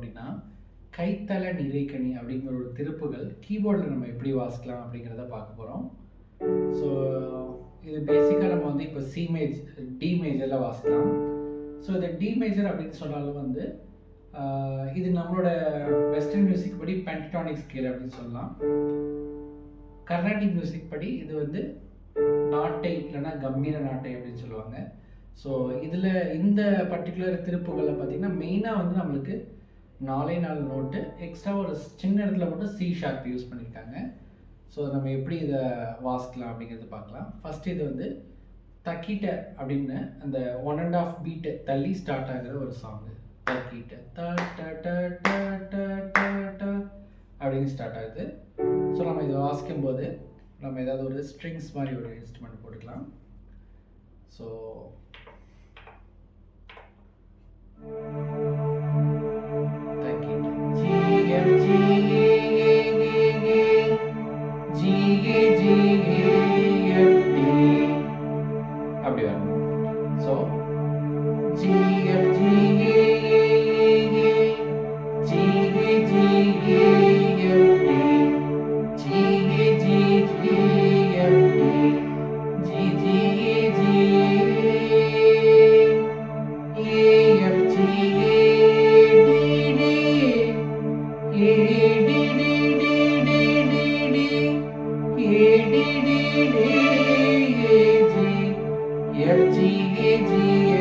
அப்படின்னா கைத்தல நிறைக்கணி அப்படிங்கிற ஒரு திருப்புகள் கீபோர்டில் நம்ம எப்படி வாசிக்கலாம் அப்படிங்கிறத பார்க்க போகிறோம். ஸோ இது பேசிக்காக நம்ம வந்து இப்போ டி மேஜரில் வாசிக்கலாம். ஸோ இந்த டி மேஜர் அப்படின்னு சொன்னாலும் வந்து இது நம்மளோட வெஸ்டர்ன் மியூசிக் படி பென்டடானிக் ஸ்கேல் அப்படின்னு சொல்லலாம். கர்நாடிக் மியூசிக் படி இது வந்து நாட்டை இல்லைன்னா கம்பீர நாட்டை அப்படின்னு சொல்லுவாங்க. ஸோ இதில் இந்த பர்டிகுலர் திருப்புகளில் பார்த்திங்கன்னா மெயினாக வந்து நம்மளுக்கு 4 நோட்டு எக்ஸ்ட்ரா ஒரு சின்ன இடத்துல மட்டும் சி ஷார்ப் யூஸ் பண்ணியிருக்காங்க. ஸோ நம்ம எப்படி இதை வாசிக்கலாம் அப்படிங்கிறது பார்க்கலாம். ஃபஸ்ட் இது வந்து தக்கிட்ட அப்படின்னு அந்த 1.5 பீட்டு தள்ளி ஸ்டார்ட் ஆகிற ஒரு சாங்கு. தக்கிட்ட அப்படின்னு ஸ்டார்ட் ஆகுது. ஸோ நம்ம இதை வாசிக்கும் போது நம்ம ஏதாவது ஒரு ஸ்ட்ரிங்ஸ் மாதிரி ஒரு இன்ஸ்ட்ருமெண்ட் போட்டுக்கலாம். ஸோ அப்படி வரும். So F G A G